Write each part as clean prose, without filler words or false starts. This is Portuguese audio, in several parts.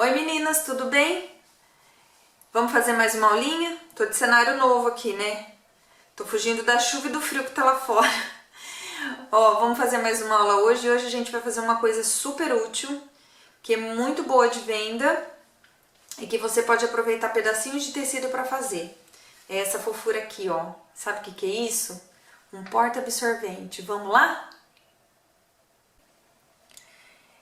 Oi meninas, tudo bem? Vamos fazer mais uma aulinha? Tô de cenário novo aqui, né? Tô fugindo da chuva e do frio que tá lá fora. Ó, vamos fazer mais uma aula hoje. E hoje a gente vai fazer uma coisa super útil, que é muito boa de venda e que você pode aproveitar pedacinhos de tecido para fazer. É essa fofura aqui, ó. Sabe o que que é isso? Um porta-absorvente. Vamos lá?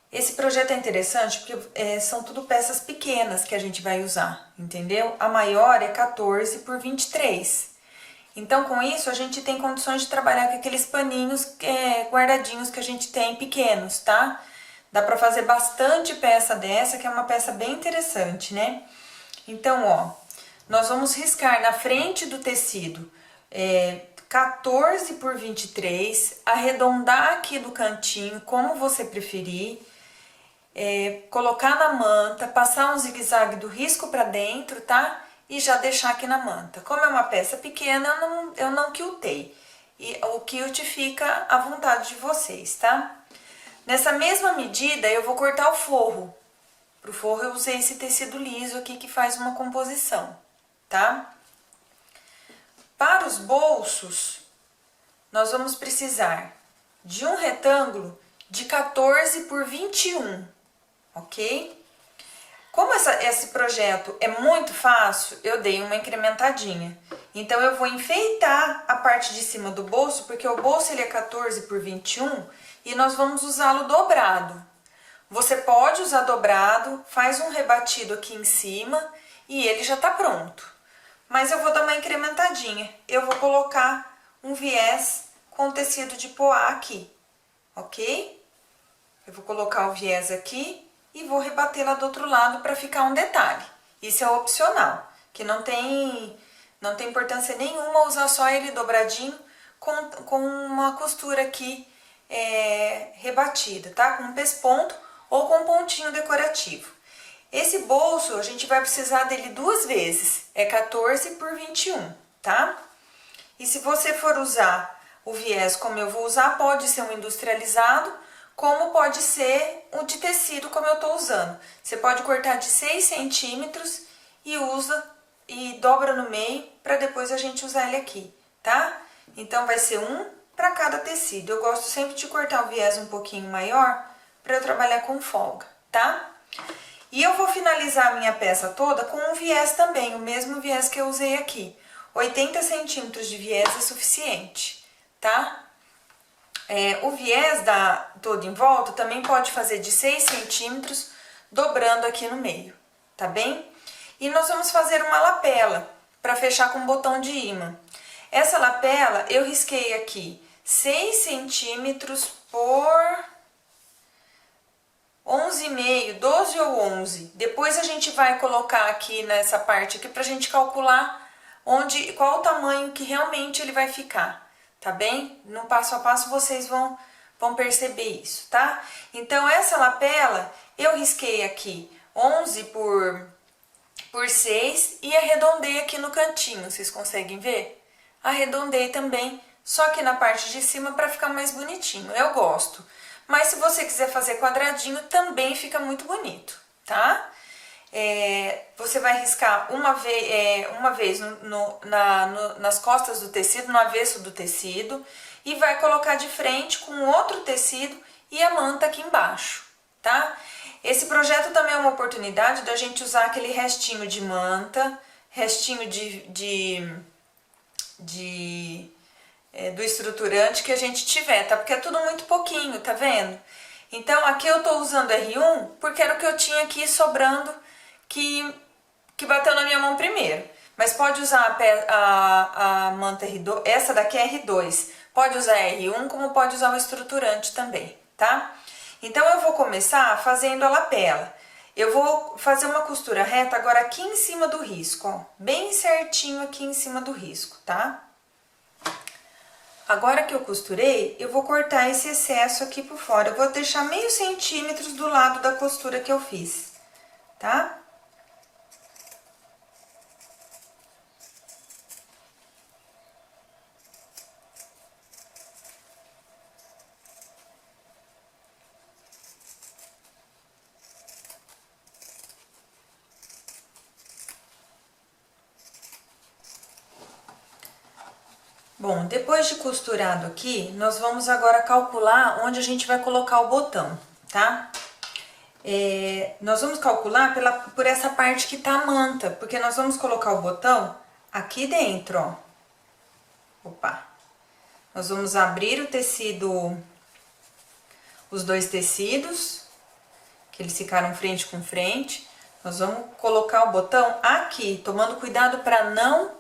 Esse projeto é interessante porque são tudo peças pequenas que a gente vai usar, entendeu? A maior é 14 por 23. Então, com isso, a gente tem condições de trabalhar com aqueles paninhos guardadinhos que a gente tem pequenos, tá? Dá pra fazer bastante peça dessa, que é uma peça bem interessante, né? Então, ó, nós vamos riscar na frente do tecido 14 por 23, arredondar aqui do cantinho, como você preferir. Colocar na manta, passar um zigue-zague do risco para dentro, tá? E já deixar aqui na manta. Como é uma peça pequena, eu não quiltei. E o quilt fica à vontade de vocês, tá? Nessa mesma medida, eu vou cortar o forro. Pro forro eu usei esse tecido liso aqui que faz uma composição, tá? Para os bolsos, nós vamos precisar de um retângulo de 14 por 21. Ok? Como esse projeto é muito fácil, eu dei uma incrementadinha. Então, eu vou enfeitar a parte de cima do bolso, porque o bolso ele é 14 por 21 e nós vamos usá-lo dobrado. Você pode usar dobrado, faz um rebatido aqui em cima e ele já está pronto. Mas eu vou dar uma incrementadinha. Eu vou colocar um viés com tecido de poá aqui, ok? Eu vou colocar o viés aqui e vou rebater lá do outro lado para ficar um detalhe. Isso é opcional, que não tem importância nenhuma usar só ele dobradinho com uma costura aqui rebatida, tá? Com um pesponto ou com um pontinho decorativo. Esse bolso a gente vai precisar dele duas vezes, é 14 por 21, tá? E se você for usar o viés como eu vou usar, pode ser um industrializado, como pode ser o de tecido como eu estou usando. Você pode cortar de 6 centímetros e dobra no meio para depois a gente usar ele aqui, tá? Então vai ser um para cada tecido. Eu gosto sempre de cortar o viés um pouquinho maior para eu trabalhar com folga, tá? E eu vou finalizar a minha peça toda com um viés também, o mesmo viés que eu usei aqui. 80 centímetros de viés é suficiente, tá? O viés todo em volta também pode fazer de 6 centímetros, dobrando aqui no meio, tá bem? E nós vamos fazer uma lapela para fechar com botão de imã. Essa lapela eu risquei aqui 6 centímetros por 11,5, 12 ou 11. Depois a gente vai colocar aqui nessa parte aqui pra gente calcular qual o tamanho que realmente ele vai ficar. Tá bem? No passo a passo vocês vão perceber isso, tá? Então, essa lapela eu risquei aqui 11 por 6 e arredondei aqui no cantinho, vocês conseguem ver? Arredondei também, só que na parte de cima para ficar mais bonitinho, eu gosto. Mas se você quiser fazer quadradinho, também fica muito bonito, tá? Você vai riscar uma vez nas costas do tecido, no avesso do tecido, e vai colocar de frente com outro tecido e a manta aqui embaixo, tá? Esse projeto também é uma oportunidade da gente usar aquele restinho de manta, restinho do estruturante que a gente tiver, tá? Porque é tudo muito pouquinho, tá vendo? Então, aqui eu tô usando R1 porque era o que eu tinha aqui sobrando que bateu na minha mão primeiro. Mas pode usar a manta R2, essa daqui é R2. Pode usar R1 como pode usar o estruturante também, tá? Então, eu vou começar fazendo a lapela. Eu vou fazer uma costura reta agora aqui em cima do risco, ó. Bem certinho aqui em cima do risco, tá? Agora que eu costurei, eu vou cortar esse excesso aqui por fora. Eu vou deixar meio centímetros do lado da costura que eu fiz, tá? Bom, depois de costurado aqui, nós vamos agora calcular onde a gente vai colocar o botão, tá? Nós vamos calcular por essa parte que tá a manta, porque nós vamos colocar o botão aqui dentro, ó. Opa! Nós vamos abrir o tecido, os dois tecidos, que eles ficaram frente com frente. Nós vamos colocar o botão aqui, tomando cuidado para não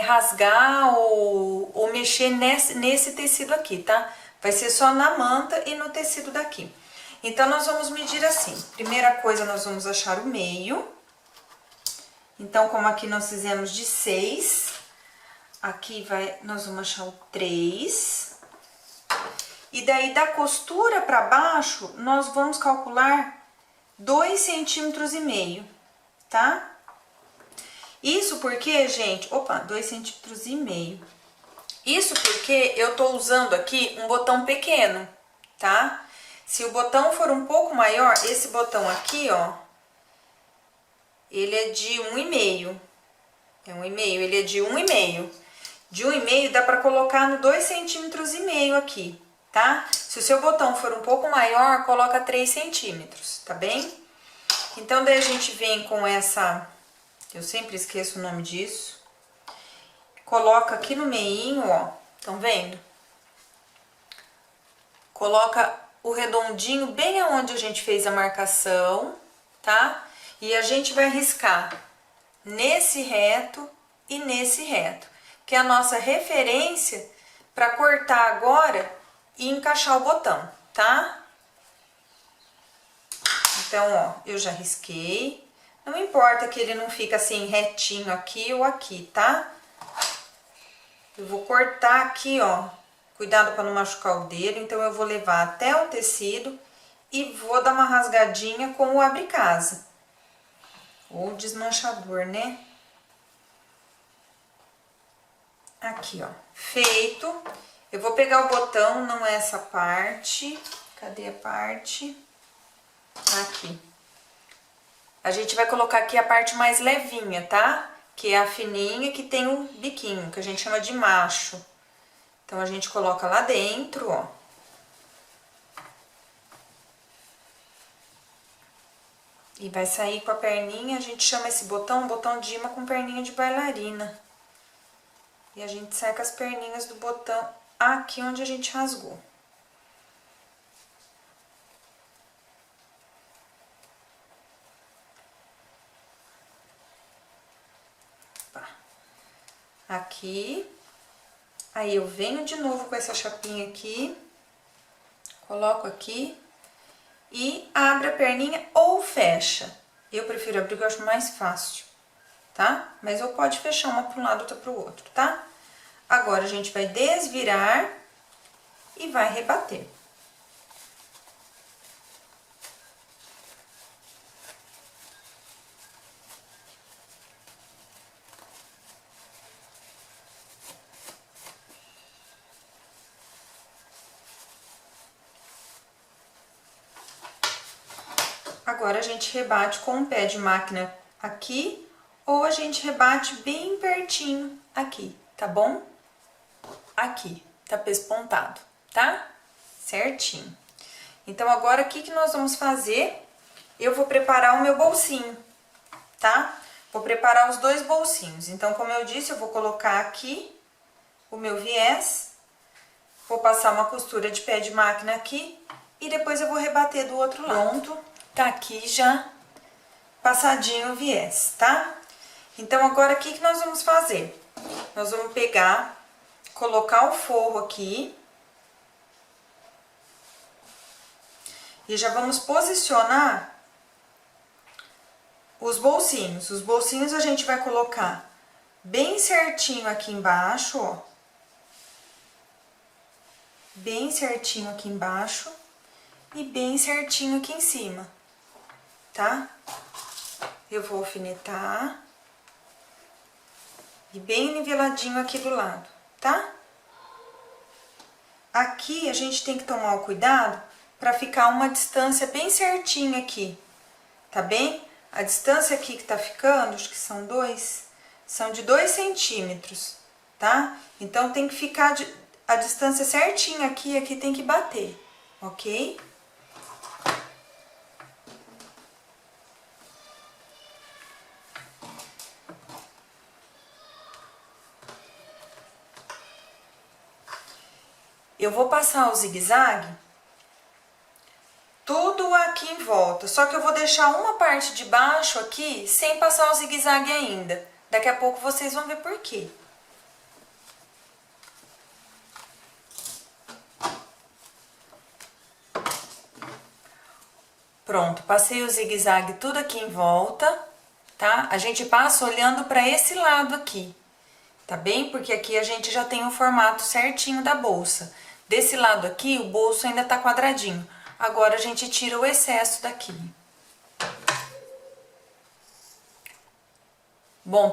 rasgar ou mexer nesse tecido aqui, tá? Vai ser só na manta e no tecido daqui. Então, nós vamos medir assim. Primeira coisa, nós vamos achar o meio. Então, como aqui nós fizemos de 6, aqui nós vamos achar o 3. E daí, da costura para baixo, nós vamos calcular 2,5 centímetros, tá? Isso porque, gente, 2,5 centímetros. Isso porque eu tô usando aqui um botão pequeno, tá? Se o botão for um pouco maior, esse botão aqui, ó, ele é de 1,5. É 1,5, ele é de 1,5. De 1,5 dá pra colocar no 2,5 centímetros aqui, tá? Se o seu botão for um pouco maior, coloca 3 centímetros, tá bem? Então, daí a gente vem com essa... Eu sempre esqueço o nome disso. Coloca aqui no meinho, ó. Estão vendo? Coloca o redondinho bem aonde a gente fez a marcação, tá? E a gente vai riscar nesse reto e nesse reto, que é a nossa referência para cortar agora e encaixar o botão, tá? Então, ó, eu já risquei. Não importa que ele não fique assim retinho aqui ou aqui, tá? Eu vou cortar aqui, ó. Cuidado para não machucar o dedo. Então, eu vou levar até o tecido e vou dar uma rasgadinha com o abre-casa. Ou desmanchador, né? Aqui, ó. Feito. Eu vou pegar o botão, não é essa parte. Cadê a parte? Aqui. A gente vai colocar aqui a parte mais levinha, tá? Que é a fininha que tem um biquinho, que a gente chama de macho. Então, a gente coloca lá dentro, ó. E vai sair com a perninha, a gente chama esse botão de imã com perninha de bailarina. E a gente seca as perninhas do botão aqui onde a gente rasgou. Aqui, aí eu venho de novo com essa chapinha aqui, coloco aqui e abro a perninha ou fecha. Eu prefiro abrir, que eu acho mais fácil, tá? Mas eu pode fechar uma para um lado, outra para o outro, tá? Agora, a gente vai desvirar e vai rebater. Agora, a gente rebate com um pé de máquina aqui, ou a gente rebate bem pertinho aqui, tá bom? Aqui, tá pespontado, tá? Certinho. Então, agora, o que nós vamos fazer? Eu vou preparar o meu bolsinho, tá? Vou preparar os dois bolsinhos. Então, como eu disse, eu vou colocar aqui o meu viés, vou passar uma costura de pé de máquina aqui e depois eu vou rebater do outro lado. Pronto. Tá aqui já passadinho o viés, tá? Então, agora, o que nós vamos fazer? Nós vamos pegar, colocar o forro aqui. E já vamos posicionar os bolsinhos. Os bolsinhos a gente vai colocar bem certinho aqui embaixo, ó. Bem certinho aqui embaixo e bem certinho aqui em cima. Tá? Eu vou alfinetar e bem niveladinho aqui do lado, tá? Aqui a gente tem que tomar o cuidado para ficar uma distância bem certinha aqui, tá bem? A distância aqui que tá ficando, acho que são de 2 centímetros, tá? Então, tem que ficar a distância certinha aqui, aqui tem que bater, ok? Eu vou passar o zigue-zague tudo aqui em volta, só que eu vou deixar uma parte de baixo aqui sem passar o zigue-zague ainda. Daqui a pouco vocês vão ver por quê. Pronto, passei o zigue-zague tudo aqui em volta, tá? A gente passa olhando para esse lado aqui, tá bem? Porque aqui a gente já tem o formato certinho da bolsa. Desse lado aqui, o bolso ainda tá quadradinho. Agora, a gente tira o excesso daqui. Bom,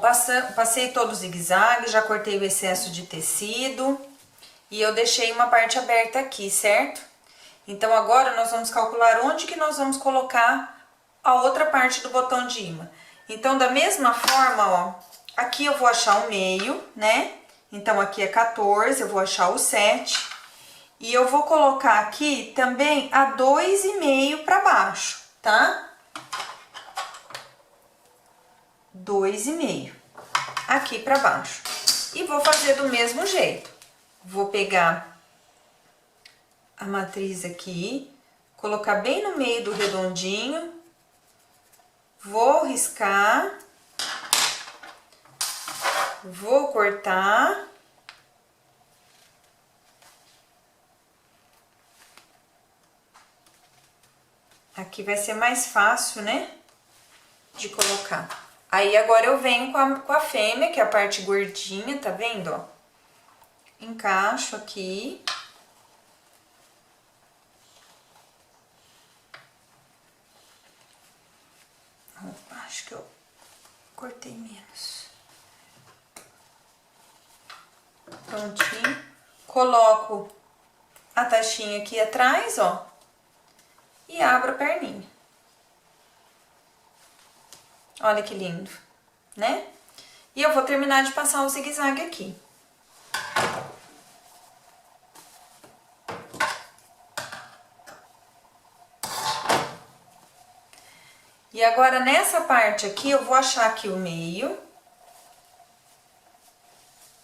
passei todo o zigue-zague, já cortei o excesso de tecido. E eu deixei uma parte aberta aqui, certo? Então, agora, nós vamos calcular onde que nós vamos colocar a outra parte do botão de imã. Então, da mesma forma, ó, aqui eu vou achar o meio, né? Então, aqui é 14, eu vou achar o 7. E eu vou colocar aqui também a 2,5 para baixo, tá? 2,5 aqui para baixo. E vou fazer do mesmo jeito. Vou pegar a matriz aqui, colocar bem no meio do redondinho, vou riscar, vou cortar. Aqui vai ser mais fácil, né, de colocar. Aí, agora eu venho com a fêmea, que é a parte gordinha, tá vendo, ó? Encaixo aqui. Opa, acho que eu cortei menos. Prontinho. Coloco a taxinha aqui atrás, ó. E abro a perninha. Olha que lindo, né? E eu vou terminar de passar o zigue-zague aqui. E agora, nessa parte aqui, eu vou achar aqui o meio.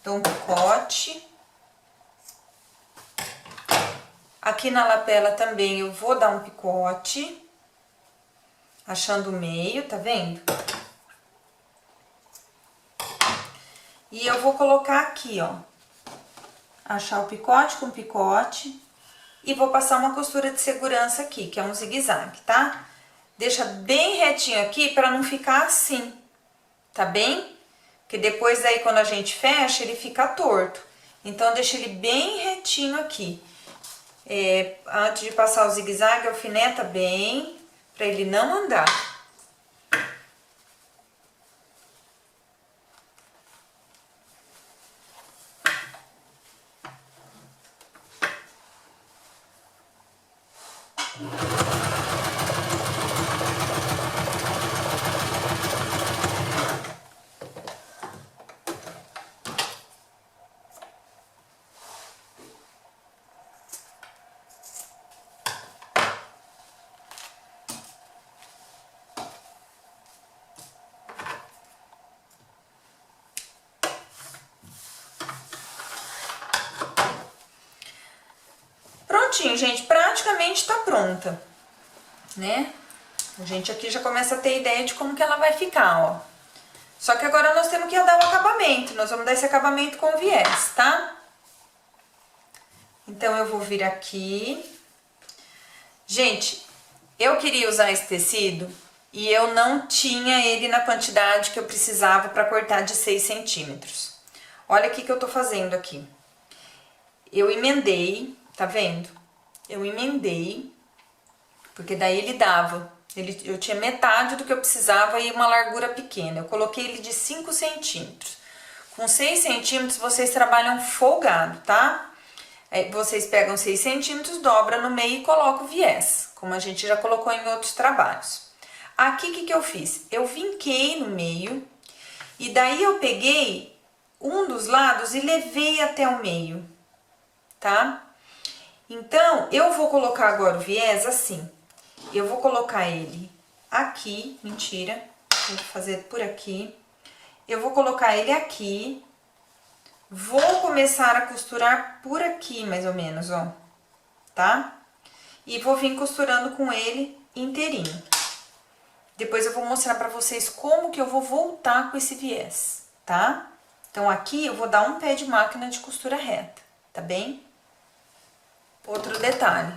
Dou um picote. Aqui na lapela também eu vou dar um picote. Achando o meio, tá vendo? E eu vou colocar aqui, ó. Achar o picote com picote. E vou passar uma costura de segurança aqui, que é um zigue-zague, tá? Deixa bem retinho aqui pra não ficar assim, tá bem? Porque depois daí, quando a gente fecha, ele fica torto. Então, deixa ele bem retinho aqui. Antes de passar o zigue-zague, alfineta bem, pra ele não andar. Prontinho, gente, praticamente tá pronta, né? A gente aqui já começa a ter ideia de como que ela vai ficar, ó. Só que agora nós temos que dar o acabamento, nós vamos dar esse acabamento com viés, tá? Então, eu vou vir aqui. Gente, eu queria usar esse tecido e eu não tinha ele na quantidade que eu precisava para cortar de 6 centímetros. Olha o que eu tô fazendo aqui. Eu emendei, tá vendo? Eu emendei, porque daí ele dava. Eu tinha metade do que eu precisava e uma largura pequena. Eu coloquei ele de 5 centímetros. Com 6 centímetros, vocês trabalham folgado, tá? Aí vocês pegam 6 centímetros, dobra no meio e colocam o viés, como a gente já colocou em outros trabalhos. Aqui, o que eu fiz? Eu vinquei no meio e daí eu peguei um dos lados e levei até o meio, tá? Então, eu vou colocar agora o viés assim. Eu vou colocar ele aqui, mentira, vou fazer por aqui. Eu vou colocar ele aqui. Vou começar a costurar por aqui, mais ou menos, ó, tá? E vou vir costurando com ele inteirinho. Depois eu vou mostrar pra vocês como que eu vou voltar com esse viés, tá? Então, aqui eu vou dar um pé de máquina de costura reta, tá bem? Outro detalhe,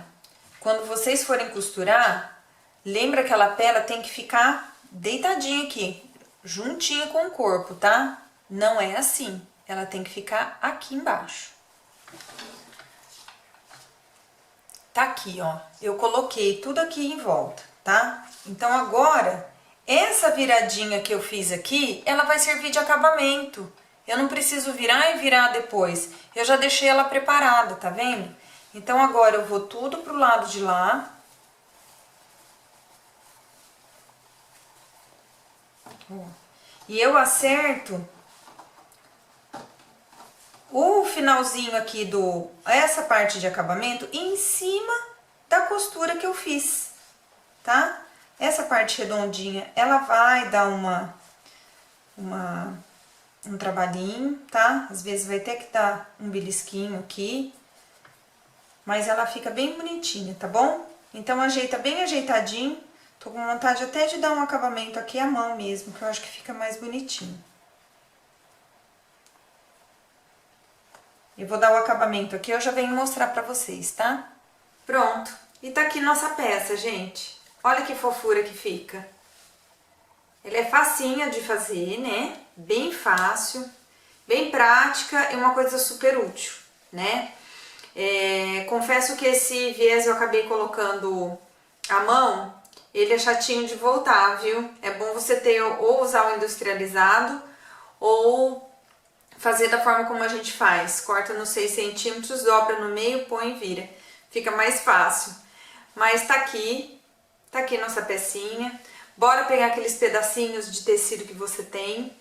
quando vocês forem costurar, lembra que a lapela tem que ficar deitadinha aqui, juntinha com o corpo, tá? Não é assim, ela tem que ficar aqui embaixo. Tá aqui, ó, eu coloquei tudo aqui em volta, tá? Então, agora, essa viradinha que eu fiz aqui, ela vai servir de acabamento. Eu não preciso virar e virar depois, eu já deixei ela preparada, tá vendo? Então, agora eu vou tudo pro lado de lá. E eu acerto o finalzinho aqui essa parte de acabamento em cima da costura que eu fiz, tá? Essa parte redondinha, ela vai dar um trabalhinho, tá? Às vezes vai ter que dar um belisquinho aqui. Mas ela fica bem bonitinha, tá bom? Então, ajeita bem ajeitadinho. Tô com vontade até de dar um acabamento aqui à mão mesmo, que eu acho que fica mais bonitinho. Eu vou dar o acabamento aqui, eu já venho mostrar pra vocês, tá? Pronto. E tá aqui nossa peça, gente. Olha que fofura que fica. Ela é facinha de fazer, né? Bem fácil, bem prática e uma coisa super útil, né? Confesso que esse viés eu acabei colocando à mão, ele é chatinho de voltar, viu? É bom você ter ou usar o industrializado ou fazer da forma como a gente faz. Corta nos 6 centímetros, dobra no meio, põe e vira. Fica mais fácil. Mas tá aqui nossa pecinha. Bora pegar aqueles pedacinhos de tecido que você tem,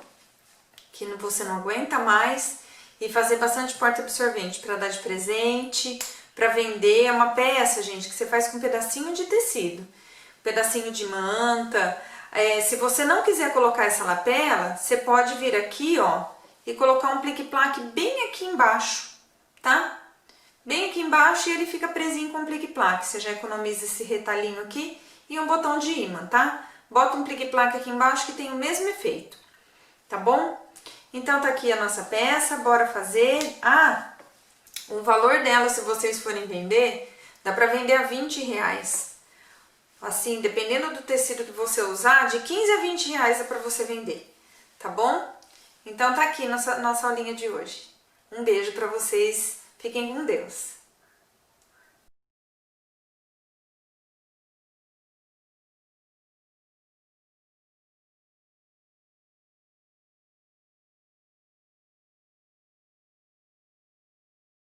que você não aguenta mais, e fazer bastante porta absorvente para dar de presente, para vender. É uma peça, gente, que você faz com um pedacinho de tecido, um pedacinho de manta. Se você não quiser colocar essa lapela, você pode vir aqui, ó, e colocar um plique-plaque bem aqui embaixo, tá? Bem aqui embaixo e ele fica presinho com um plique-plaque. Você já economiza esse retalhinho aqui e um botão de ímã, tá? Bota um plique-plaque aqui embaixo que tem o mesmo efeito, tá bom? Então, tá aqui a nossa peça, bora fazer. O valor dela, se vocês forem vender, dá pra vender a R$20. Assim, dependendo do tecido que você usar, de 15 a 20 reais é pra você vender, tá bom? Então, tá aqui nossa aulinha de hoje. Um beijo pra vocês, fiquem com Deus.